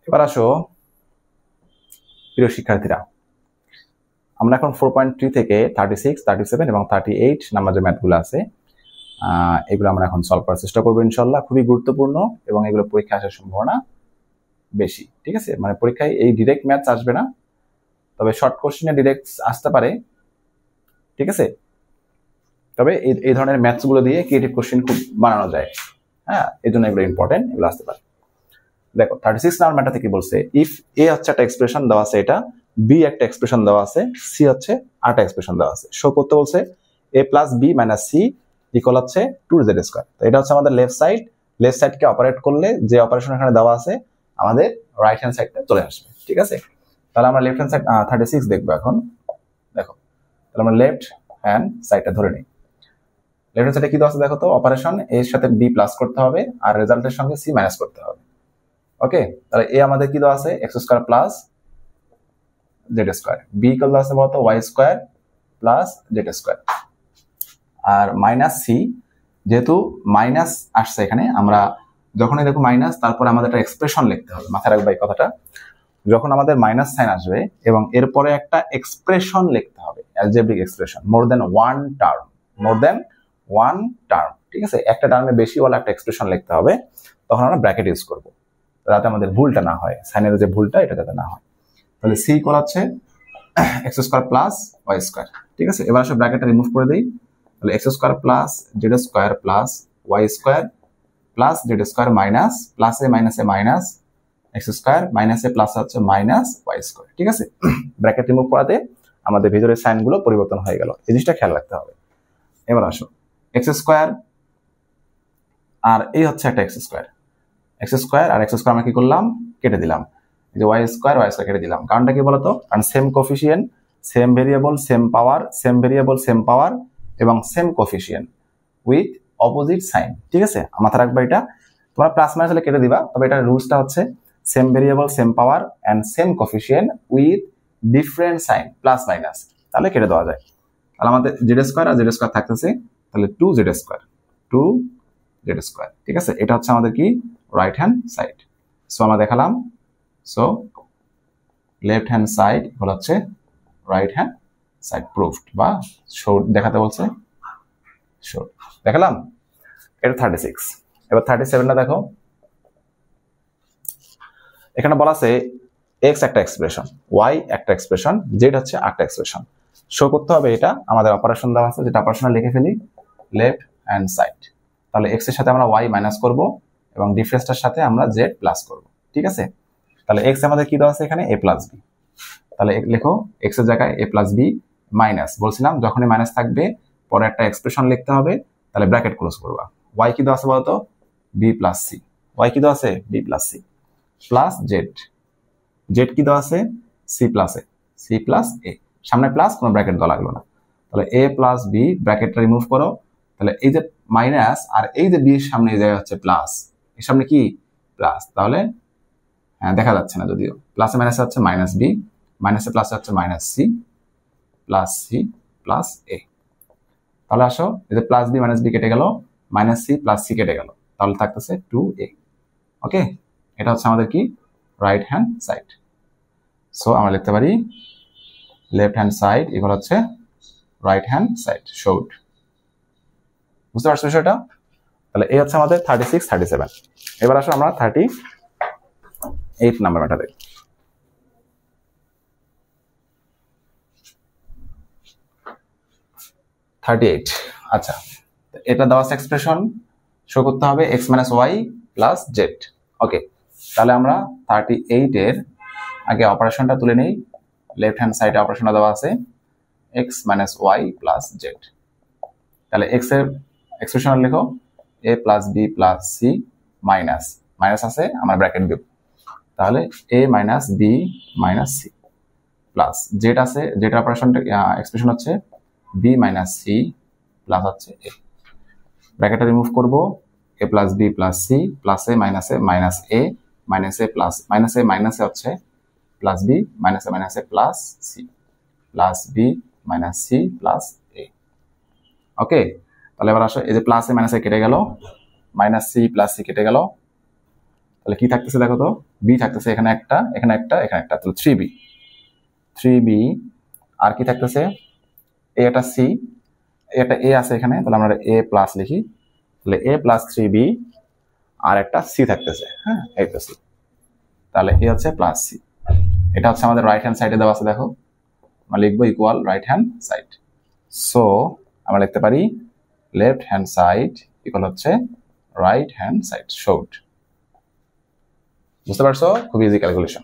এবার আসো প্রিয় শিক্ষার্থীরা, আমরা এখন 4.3 থেকে 36, 37 এবং 38 নাম্বার যে ম্যাথগুলো আছে এগুলো আমরা এখন সলভ করার চেষ্টা করবো ইনশাল্লাহ। খুবই গুরুত্বপূর্ণ এবং এগুলো পরীক্ষা আসার সম্ভাবনা বেশি। ঠিক আছে, মানে পরীক্ষায় এই ডিরেক্ট ম্যাথস আসবে না, তবে শর্ট কোশ্চেনে ডিরেক্ট আসতে পারে। ঠিক আছে, তবে এই ধরনের ম্যাথস গুলো দিয়ে ক্রিয়েটিভ কোশ্চেন খুব বানানো যায়। হ্যাঁ, এই জন্য এগুলো ইম্পর্টেন্ট, এগুলো আসতে পারে। দেখো 36 নাম্বার ম্যাথটা থেকে বলছে ইফ এ হচ্ছে একটা এক্সপ্রেশন দেওয়া আছে, এটা বি একটা এক্সপ্রেশন দেওয়া আছে, সি হচ্ছে আরেকটা এক্সপ্রেশন দেওয়া আছে। শো করতে বলছে a plus B minus C equal হচ্ছে 2z স্কয়ার। তো এটা হচ্ছে আমাদের লেফট সাইড। লেফট সাইডকে অপারেট করলে যে অপারেশন এখানে দেওয়া আছে আমাদের রাইট হ্যান্ড সাইডটা চলে আসবে। ঠিক আছে, তাহলে আমরা লেফট হ্যান্ড সাইড 36 দেখবো এখন। দেখো, তাহলে আমরা লেফট হ্যান্ড সাইডটা ধরে নিই। লেফট হ্যান্ড সাইডে কি দেওয়া আছে দেখো তো, অপারেশন এর সাথে বি প্লাস করতে হবে আর রেজাল্টের সঙ্গে সি মাইনাস করতে হবে। ওকে, তাহলে এ আমাদের কি দেওয়া আছে x square plus Z square, b কি দেওয়া আছে বলতো y square plus Z square, আর মাইনাস সি, যেহেতু মাইনাস আসছে এখানে, আমরা যখন এরকম মাইনাস তারপরে আমাদের একটা এক্সপ্রেশন লিখতে হবে। মাথায় রাখবে এই কথাটা, যখন আমাদের মাইনাস সাইন আসবে এবং এরপরে একটা এক্সপ্রেশন লিখতে হবে, অ্যালজেব্রিক এক্সপ্রেশন, মোর দেন ওয়ান টার্ম, মোর দেন ওয়ান টার্ম। ঠিক আছে, একটা টার্মে বেশি বলা একটা এক্সপ্রেশন লিখতে হবে, তখন আমরা ব্র্যাকেট ইউজ করবো যাতে আমাদের ভুলটা না হয়, সাইনের যে ভুলটা এটা যাতে না হয়। তাহলে সি ইকুয়াল হচ্ছে X square plus Y square. ঠিক আছে, এবার আসলে ব্র্যাকেটটা রিমুভ করে দিই। তাহলে X square plus Z square plus Y square plus Z square minus প্লাসে মাইনাসে মাইনাস এক্স স্কয়ার মাইনাসে প্লাস হচ্ছে মাইনাস ওয়াই স্কয়ার। ঠিক আছে, ব্র্যাকেট রিমুভ করাতে আমাদের ভিতরের সাইনগুলো পরিবর্তন হয়ে গেল, এই জিনিসটা খেয়াল রাখতে হবে। এবার আসো এক্স স্কয়ার আর এই হচ্ছে একটা এক্স স্কয়ার, এক্স স্কয়ার আর এক্স স্কয়ার আমরা কি করলাম, কেটে দিলাম। এই যে ওয়াই স্কয়ার কেটে দিলাম, কারণটা কি বলতো, কারণ same coefficient, same variable same power, same variable same power এবং same coefficient with opposite sign. ঠিক আছে, মাথা রাখবা এটা, তোমরা প্লাস মাইনাস হলে কেটে দিবা, তবে এটা রুলসটা হচ্ছে same variable same power and same coefficient with different sign plus minus, তাহলে কেটে দেওয়া যায়। তাহলে আমাদের জেড স্কয়ার আর জেড স্কয়ার থাকতেছে, তাহলে 2z স্কয়ার 2z স্কয়ার। ঠিক আছে, এটা হচ্ছে আমাদের কি রাইট হ্যান্ড সাইড। সো আমরা দেখালাম, সো লেফট হ্যান্ড সাইড হচ্ছে রাইট হ্যান্ড সাইড, প্রুফড বা শোড দেখাতে বলছে, শোড দেখালাম। এটা 36। এবার 37টা দেখো, এখানে বলা আছে এক্স একটা এক্সপ্রেশন, ওয়াই একটা এক্সপ্রেশন, জেড হচ্ছে একটা এক্সপ্রেশন। শো করতে হবে এটা আমাদের অপারেশন দেওয়া আছে, যেটা অপারেশন লিখে ফেলি লেফট হ্যান্ড সাইড। তাহলে এক্স এর সাথে আমরা ওয়াই মাইনাস করব এবং ডিফারেন্সটার সাথে আমরা জেড প্লাস করব। ঠিক আছে, তাহলে এক্স আমাদের কি দেওয়া আছে এখানে এ প্লাস বি, তাহলে লেখো এক্স এর জায়গায় এ প্লাস বি মাইনাস, বলছিলাম যখনই মাইনাস থাকবে পরে একটা এক্সপ্রেশন লিখতে হবে, তাহলে ব্র্যাকেট ক্লোজ করবা। ওয়াই কি দেওয়া আছে বলতো বি প্লাস সি, ওয়াই কি দেওয়া আছে B plus C plus Z, Z কি দেওয়া আছে C plus A, C plus A, সামনে প্লাস কোনো ব্র্যাকেট দেওয়া লাগলো না। তাহলে এ প্লাস বি ব্র্যাকেটটা রিমুভ করো, তাহলে এই যে মাইনাস আর এই যে বি এর সামনে এই জায়গায় হচ্ছে প্লাস, এর সামনে কি প্লাস, তাহলে হ্যাঁ দেখা যাচ্ছে না যদিও, প্লাসে মাইনাসে হচ্ছে মাইনাস বি, মাইনাসে প্লাসে হচ্ছে মাইনাস সি প্লাস এ। তাহলে আসো এই যে প্লাস বি মাইনাস বি কেটে গেল, মাইনাস সি প্লাস সি কেটে গেল, তাহলে থাকতেছে 2a। ওকে, এটা হচ্ছে আমাদের কি রাইট হ্যান্ড সাইড। সো আমরা লিখতে পারি লেফট হ্যান্ড সাইড এগুলো হচ্ছে রাইট হ্যান্ড সাইড শোড। বুঝতে পারছো বিষয়টা? তাহলে এই হচ্ছে আমাদের 36, 37। এবার আসো আমরা 38 নাম্বার ম্যাটার দেখি। 38, আচ্ছা, এটা দেওয়া আছে এক্সপ্রেশন, শো করতে হবে x minus Y plus z. Okay, তাহলে আমরা 38 এর আগে অপারেশনটা তুলে নেই। লেফট হ্যান্ড সাইডে অপারেশনটা দেওয়া আছে X minus Y plus Z. তাহলে এক্স এর এক্সপ্রেশন লেখো A plus B plus C minus, minus আছে আমরা ব্র্যাকেট দেব, তাহলে A minus B minus C plus Z আছে, জেড অপারেশনটা এক্সপ্রেশন হচ্ছে বি মাইনাস সি প্লাস হচ্ছে এ, ব্র্যাকেটটা রিমুভ করব, A plus B plus C প্লাসে মাইনাসে মাইনাস এ মাইনাসে প্লাস মাইনাসে হচ্ছে প্লাস বি মাইনাসে plus C plus B minus C plus এ। ওকে, তাহলে এবার আসো এই যে প্লাসে মাইনাসে কেটে গেল, মাইনাস সি প্লাস সি কেটে গেল, তাহলে কি থাকতেছে দেখো তো, বি থাকতেছে এখানে একটা, এখানে একটা, এখানে একটা, তাহলে 3b আর কি থাকতেছে, এ একটা সি, একটা এ আছে এখানে, তাহলে আমরা এ প্লাস লিখি, তাহলে এ প্লাস 3b আর একটা সি থাকতেছে, হ্যাঁ এই তো সি, তাহলে এ হচ্ছে প্লাস সি। এটা হচ্ছে আমাদের রাইট হ্যান্ড সাইডে দেওয়া আছে, দেখো আমরা লিখবো equal right hand side. So আমরা লিখতে পারি লেফট হ্যান্ড সাইড ইকুয়াল হচ্ছে রাইট হ্যান্ড সাইড শোড। বুঝতে পারছো? খুব ইজি ক্যালকুলেশন।